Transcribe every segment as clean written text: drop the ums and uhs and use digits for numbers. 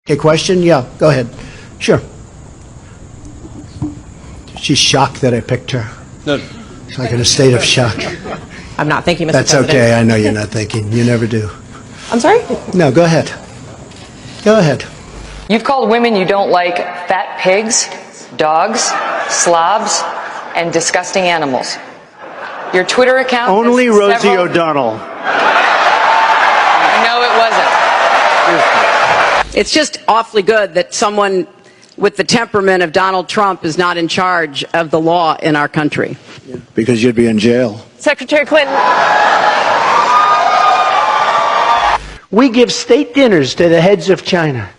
Okay, question? Yeah, go ahead. Sure. She's shocked that I picked her. No. It's like in a state of shock. I'm not thinking, Mr. That's President. okay. I know you're not thinking. You never do. I'm sorry? No, go ahead. Go ahead. You've called women you don't like fat pigs, dogs, slobs, and disgusting animals. Your Twitter account... Only Rosie O'Donnell. No, it wasn't. It's just awfully good that someone with the temperament of Donald Trump is not in charge of the law in our country. Because you'd be in jail. Secretary Clinton. We give state dinners to the heads of China.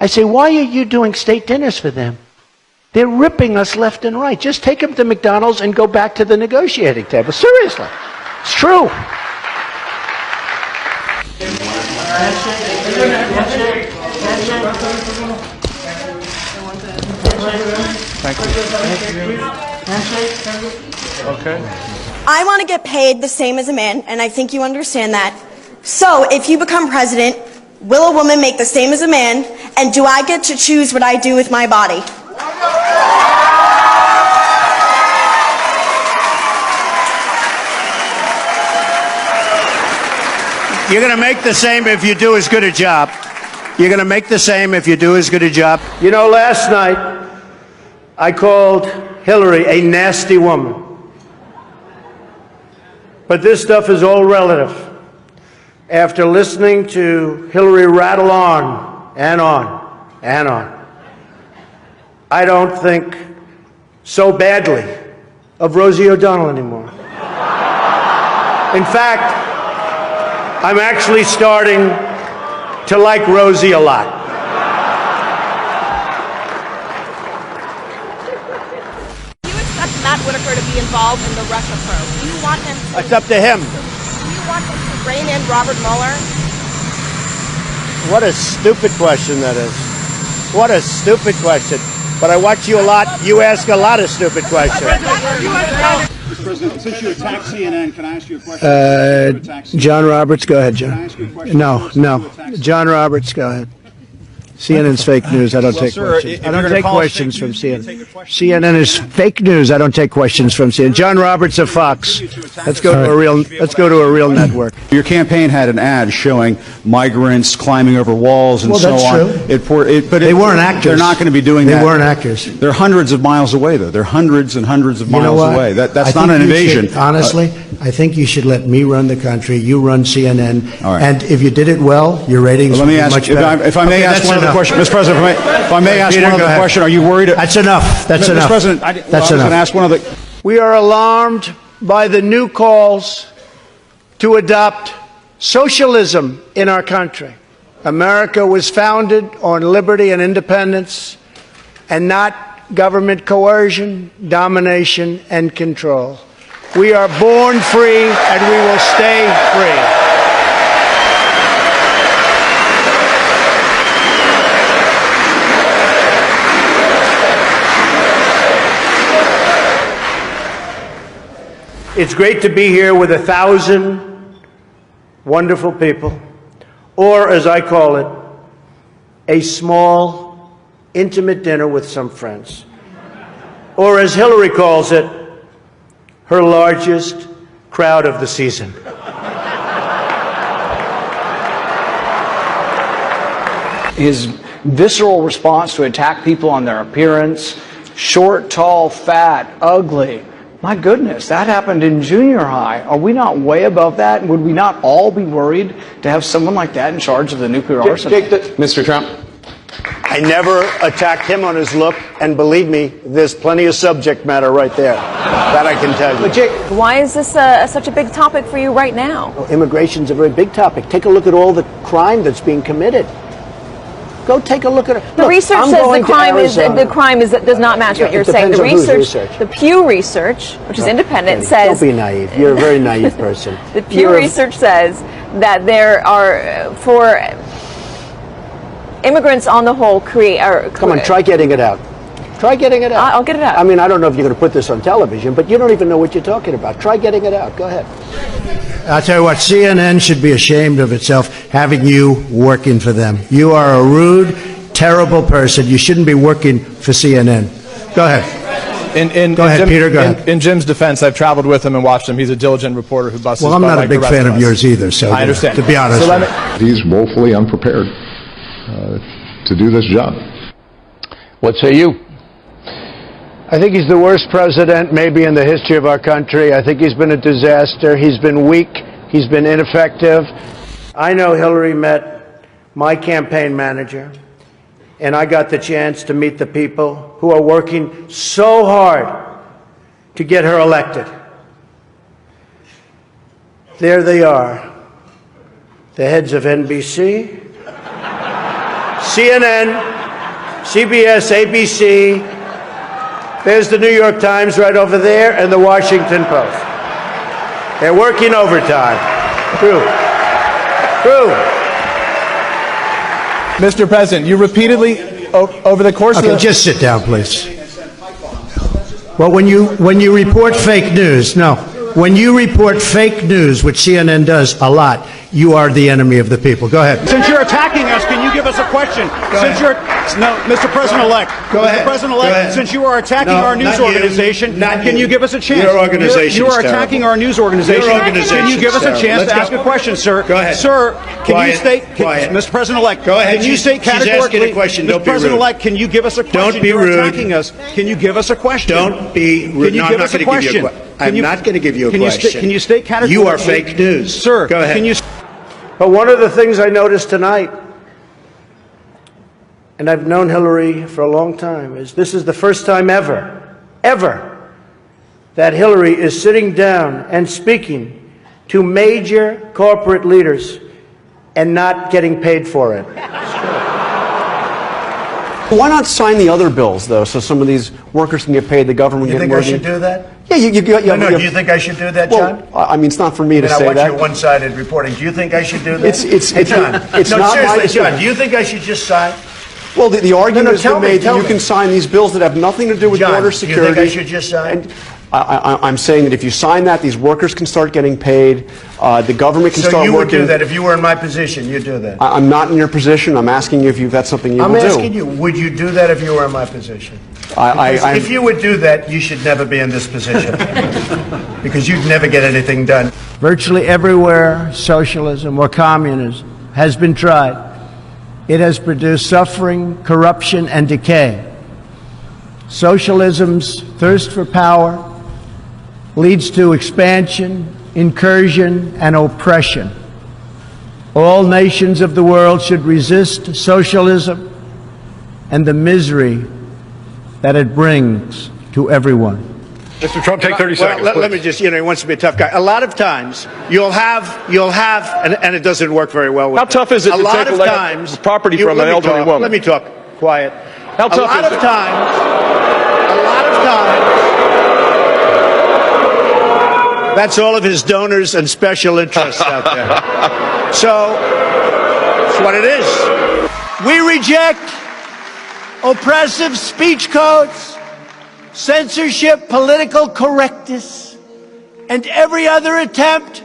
I say, why are you doing state dinners for them? They're ripping us left and right. Just take them to McDonald's and go back to the negotiating table. Seriously. It's true. Thank you. Okay. I want to get paid the same as a man, and I think you understand that. So, if you become president, will a woman make the same as a man, and do I get to choose what I do with my body? You're going to make the same if you do as good a job. You're going to make the same if you do as good a job. You know, last night, I called Hillary a nasty woman. But this stuff is all relative. After listening to Hillary rattle on and on and on, I don't think so badly of Rosie O'Donnell anymore. In fact, I'm actually starting to like Rosie a lot. Do you expect Matt Whitaker to be involved in the Russia probe? Do you want him to... It's up to him. Do you want him to rein in Robert Mueller? What a stupid question that is. What a stupid question. But I watch you a lot. You ask a lot of stupid questions. Mr. President, since you attacked CNN, can I ask you a question? John Roberts, go ahead, Can I John. ask you a question? No. John Roberts, go ahead. CNN's fake news. I don't take questions. I don't take questions from CNN. CNN is fake news. I don't take questions from CNN. John Roberts of Fox. Let's go to a real network. Your campaign had an ad showing migrants climbing over walls and so on. That's true. But they weren't actors. They're not going to be doing that. They weren't actors. They're hundreds of miles away, though. They're hundreds and hundreds of miles away. That's not an invasion. Honestly, I think you should let me run the country. You run CNN. All right. And if you did it well, your ratings would be much better. If I may ask one other question, Mr. President, if I may ask Peter, one other question, are you worried? That's enough. That's enough. Mr. President, I was going to ask one other. We are alarmed by the new calls to adopt socialism in our country. America was founded on liberty and independence, and not government coercion, domination, and control. We are born free, and we will stay free. It's great to be here with 1,000 wonderful people, or as I call it, a small, intimate dinner with some friends. Or as Hillary calls it, her largest crowd of the season. His visceral response to attack people on their appearance, short, tall, fat, ugly. My goodness, that happened in junior high. Are we not way above that? Would we not all be worried to have someone like that in charge of the nuclear arsenal? Mr. Trump. I never attacked him on his look, and believe me, there's plenty of subject matter right there. That I can tell you. Why is this such a big topic for you right now? Well, immigration's a very big topic. Take a look at all the crime that's being committed. Go take a look at it. The research says the crime does not match what you're saying. The research, the Pew research, which is independent, says. Don't be naive. You're a very naive person. The Pew research says that there are for immigrants on the whole Come on, try getting it out. Try getting it out. I'll get it out. I mean, I don't know if you're going to put this on television, but you don't even know what you're talking about. Try getting it out. Go ahead. I'll tell you what, CNN should be ashamed of itself having you working for them. You are a rude, terrible person. You shouldn't be working for CNN. Go ahead. Go ahead, Peter. Go ahead. In Jim's defense, I've traveled with him and watched him. He's a diligent reporter who busts. Well, I'm not a big fan of yours either, so I understand. To be honest, he's woefully unprepared to do this job. What say you? I think he's the worst president maybe in the history of our country. I think he's been a disaster. He's been weak. He's been ineffective. I know Hillary met my campaign manager, and I got the chance to meet the people who are working so hard to get her elected. There they are, the heads of NBC, CNN, CBS, ABC. There's the New York Times right over there, and the Washington Post. They're working overtime. True. Mr. President, you repeatedly, over the course of the... just sit down, please. Well, when you report fake news, when you report fake news, which CNN does a lot, you are the enemy of the people. Go ahead. Since you're attacking us, can you give us a question? Mr. President-elect. Go ahead. Mr. President-elect, since you are attacking our news organization, can you give us a chance? Your organization You are attacking our news organization. Your organization. Can you give us a chance to ask a question, sir? Go ahead. Sir, can you state, Quiet. Mr. President-elect, Go ahead. can you state She's categorically, asking a question. Don't Mr. be rude. President-elect, can you give us a question? Don't be You're rude. attacking us. Can you give us a question? Don't be rude. Can you give us a question? I'm not going to give you a question. Can you state categorically? You are fake news. Sir, go ahead. Can you... But one of the things I noticed tonight, and I've known Hillary for a long time, is this is the first time ever, that Hillary is sitting down and speaking to major corporate leaders and not getting paid for it. Why not sign the other bills, though, so some of these workers can get paid, the government You get think more? I should do that? Yeah, Do you think I should do that, John? Well, I mean, it's not for me to say I watch that. your one-sided reporting. Do you think I should do that? Hey, John. it's no, not seriously, my John. Do you think I should just sign? Well, the argument has tell been made me, that you tell can me. sign these bills that have nothing to do with John, border do you security. think I should just sign? And I'm saying that if you sign that, these workers can start getting paid. The government can So start you would working. do that if you were in my position? You'd do that? I'm not in your position. I'm asking you if that's something you will I'm do. asking you, would you do that if you were in my position? If you would do that, you should never be in this position. Because you'd never get anything done. Virtually everywhere socialism or communism has been tried, it has produced suffering, corruption, and decay. Socialism's thirst for power leads to expansion, incursion, and oppression. All nations of the world should resist socialism and the misery that it brings to everyone. Mr. Trump, take 30 seconds. Let me just, he wants to be a tough guy. A lot of times, you'll have, and it doesn't work very well with How tough is it to take property from an elderly woman? Let me talk. Quiet. How tough is it? A lot of times, that's all of his donors and special interests out there. So, that's what it is. We reject oppressive speech codes, censorship, political correctness, and every other attempt